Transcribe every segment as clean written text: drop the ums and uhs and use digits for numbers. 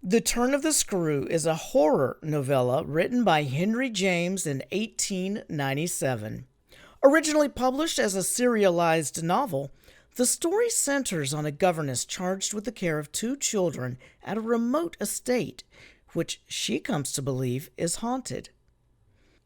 The Turn of the Screw is a horror novella written by Henry James in 1897. Originally published as a serialized novel, the story centers on a governess charged with the care of two children at a remote estate, which she comes to believe is haunted.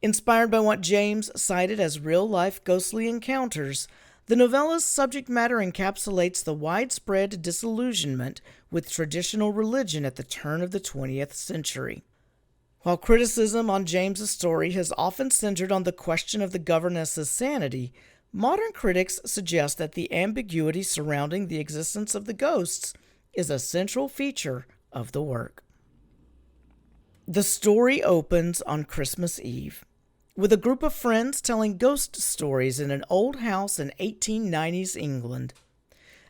Inspired by what James cited as real-life ghostly encounters, the novella's subject matter encapsulates the widespread disillusionment with traditional religion at the turn of the 20th century. While criticism on James's story has often centered on the question of the governess's sanity, modern critics suggest that the ambiguity surrounding the existence of the ghosts is a central feature of the work. The story opens on Christmas Eve, with a group of friends telling ghost stories in an old house in 1890s England.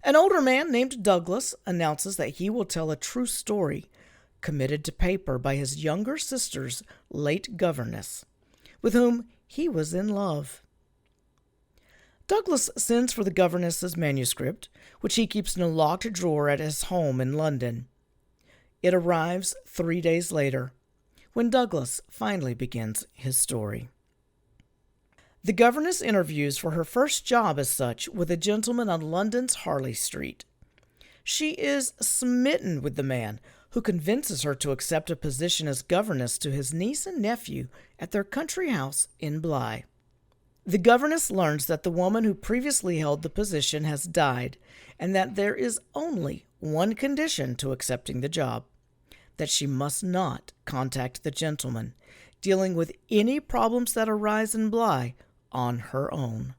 An older man named Douglas announces that he will tell a true story, committed to paper by his younger sister's late governess, with whom he was in love. Douglas sends for the governess's manuscript, which he keeps in a locked drawer at his home in London. It arrives 3 days later, when Douglas finally begins his story. The governess interviews for her first job as such with a gentleman on London's Harley Street. She is smitten with the man, who convinces her to accept a position as governess to his niece and nephew at their country house in Bly. The governess learns that the woman who previously held the position has died, and that there is only one condition to accepting the job: that she must not contact the gentleman, dealing with any problems that arise in Bly on her own.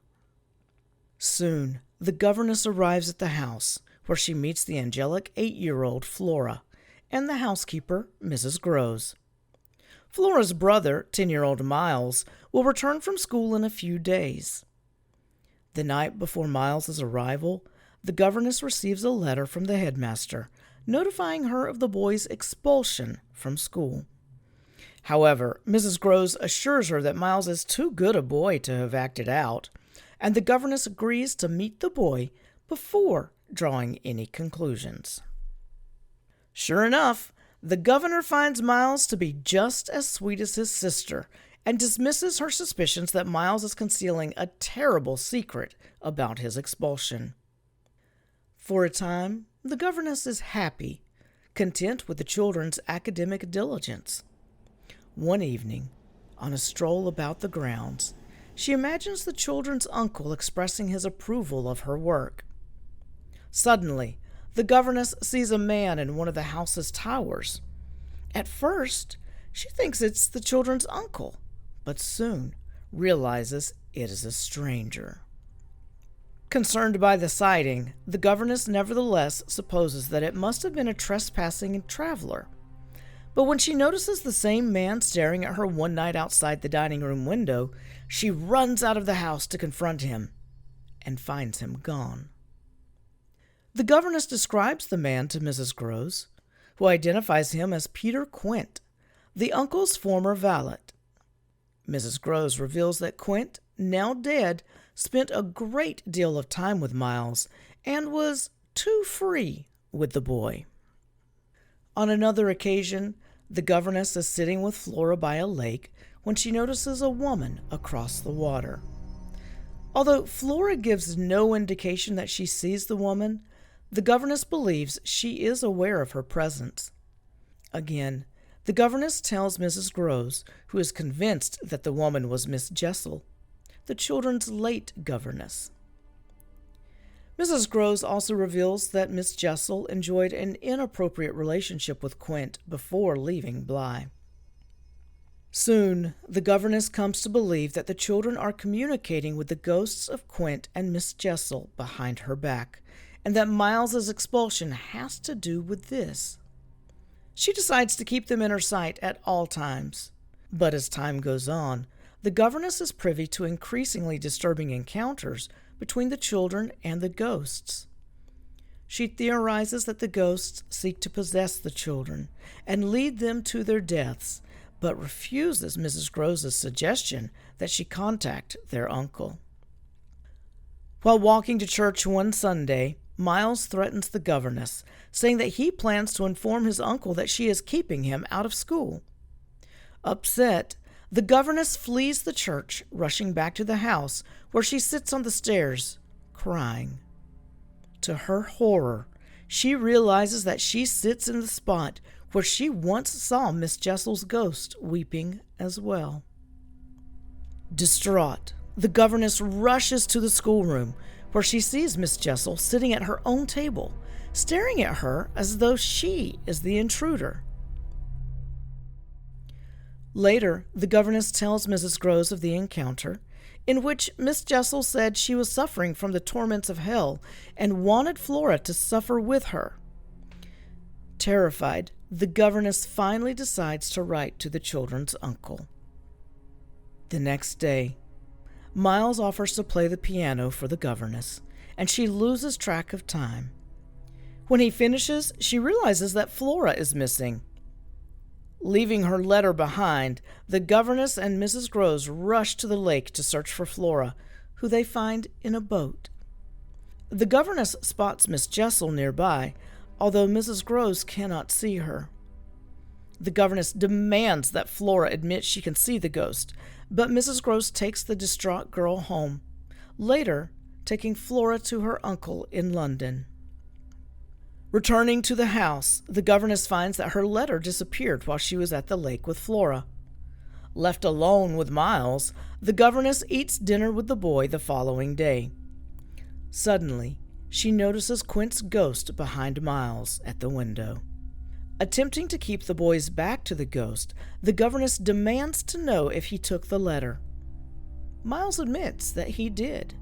Soon, the governess arrives at the house, where she meets the angelic 8-year-old Flora and the housekeeper, Mrs. Groves. Flora's brother, 10-year-old Miles, will return from school in a few days. The night before Miles's arrival, the governess receives a letter from the headmaster, notifying her of the boy's expulsion from school. However, Mrs. Groves assures her that Miles is too good a boy to have acted out, and the governess agrees to meet the boy before drawing any conclusions. Sure enough, the governor finds Miles to be just as sweet as his sister and dismisses her suspicions that Miles is concealing a terrible secret about his expulsion. For a time, the governess is happy, content with the children's academic diligence. One evening, on a stroll about the grounds, she imagines the children's uncle expressing his approval of her work. Suddenly, the governess sees a man in one of the house's towers. At first, she thinks it's the children's uncle, but soon realizes it is a stranger. Concerned by the sighting, the governess nevertheless supposes that it must have been a trespassing traveler. But when she notices the same man staring at her one night outside the dining room window, she runs out of the house to confront him and finds him gone. The governess describes the man to Mrs. Groves, who identifies him as Peter Quint, the uncle's former valet. Mrs. Groves reveals that Quint, now dead, spent a great deal of time with Miles and was too free with the boy. On another occasion, the governess is sitting with Flora by a lake when she notices a woman across the water. Although Flora gives no indication that she sees the woman, the governess believes she is aware of her presence. Again, the governess tells Mrs. Groves, who is convinced that the woman was Miss Jessel, the children's late governess. Mrs. Groves also reveals that Miss Jessel enjoyed an inappropriate relationship with Quint before leaving Bly. Soon, the governess comes to believe that the children are communicating with the ghosts of Quint and Miss Jessel behind her back, and that Miles's expulsion has to do with this. She decides to keep them in her sight at all times. But as time goes on, the governess is privy to increasingly disturbing encounters between the children and the ghosts. She theorizes that the ghosts seek to possess the children and lead them to their deaths, but refuses Mrs. Groves' suggestion that she contact their uncle. While walking to church one Sunday, Miles threatens the governess, saying that he plans to inform his uncle that she is keeping him out of school. Upset, the governess flees the church, rushing back to the house where she sits on the stairs, crying. To her horror, she realizes that she sits in the spot where she once saw Miss Jessel's ghost weeping as well. Distraught, the governess rushes to the schoolroom where she sees Miss Jessel sitting at her own table, staring at her as though she is the intruder. Later, the governess tells Mrs. Groves of the encounter, in which Miss Jessel said she was suffering from the torments of hell and wanted Flora to suffer with her. Terrified, the governess finally decides to write to the children's uncle. The next day, Miles offers to play the piano for the governess, and she loses track of time. When he finishes, she realizes that Flora is missing. Leaving her letter behind, the governess and Mrs. Groves rush to the lake to search for Flora, who they find in a boat. The governess spots Miss Jessel nearby, although Mrs. Groves cannot see her. The governess demands that Flora admit she can see the ghost, but Mrs. Groves takes the distraught girl home, later taking Flora to her uncle in London. Returning to the house, the governess finds that her letter disappeared while she was at the lake with Flora. Left alone with Miles, the governess eats dinner with the boy the following day. Suddenly, she notices Quint's ghost behind Miles at the window. Attempting to keep the boys back to the ghost, the governess demands to know if he took the letter. Miles admits that he did.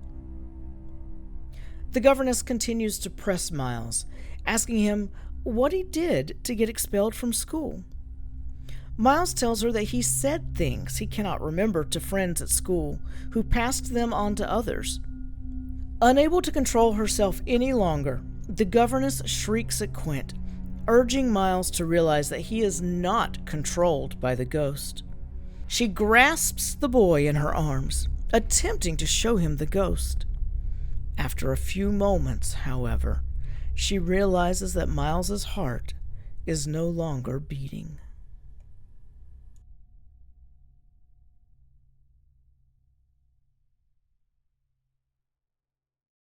The governess continues to press Miles, asking him what he did to get expelled from school. Miles tells her that he said things he cannot remember to friends at school, who passed them on to others. Unable to control herself any longer, the governess shrieks at Quint, urging Miles to realize that he is not controlled by the ghost. She grasps the boy in her arms, attempting to show him the ghost. After a few moments, however, she realizes that Miles's heart is no longer beating.